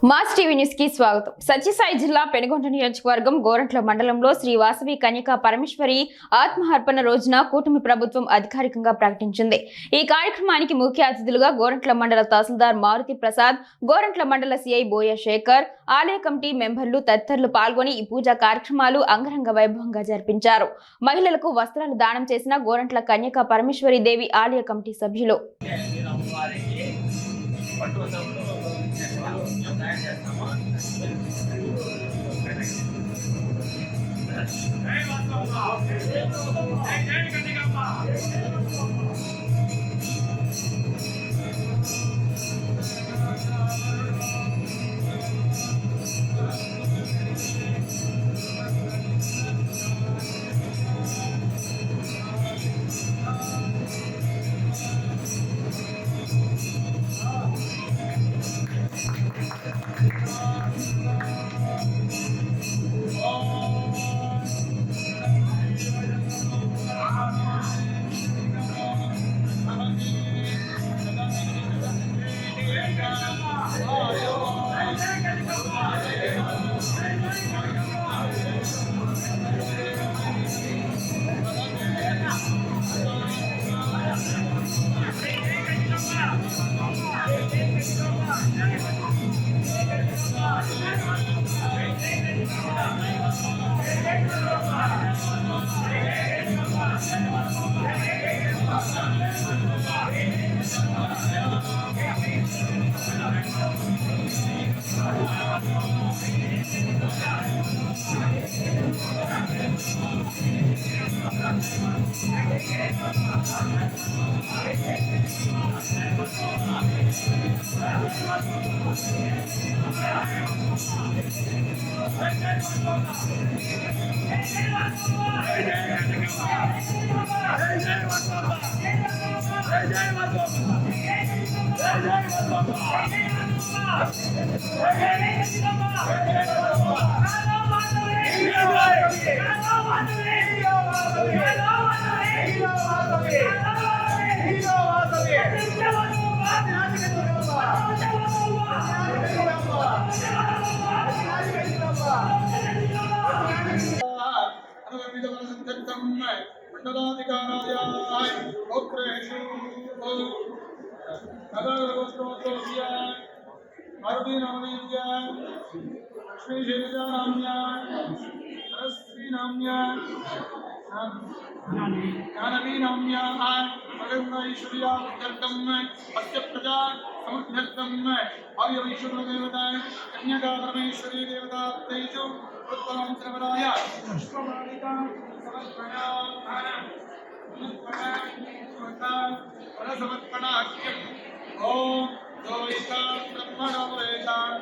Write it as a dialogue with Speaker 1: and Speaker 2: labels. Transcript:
Speaker 1: Mass TV news కి స్వాగతం. సత్యసాయి జిల్లా పెనుగొండ నియోజకవర్గం గోరంట్ల మండలంలో శ్రీ వాసవి కన్యకా పరమేశ్వరి ఆత్మహర్పణ రోజున కూటమి ప్రభుత్వం అధికారికంగా ప్రకటించింది. ఈ కార్యక్రమానికి ముఖ్య అతిథులుగా గోరంట్ల మండల తహసీల్దార్ మారుతి ప్రసాద్, గోరంట్ల మండల సిఐ బోయ శేఖర్, ఆలయ కమిటీ మెంబర్లు తదితరులు పాల్గొని ఈ పూజా కార్యక్రమాలు అంగరంగ వైభవంగా జరిపించారు. మహిళలకు వస్త్రాలు దానం చేసిన గోరంట్ల కన్యకా పరమేశ్వరి దేవి ఆలయ కమిటీ సభ్యులు
Speaker 2: कन्यका परमेश्वरी देवता तेजो उत्तमं श्रवणाय पुष्पमालिका समर्पणाख्यम् ओम द्वैता ब्रह्मणो वेदान्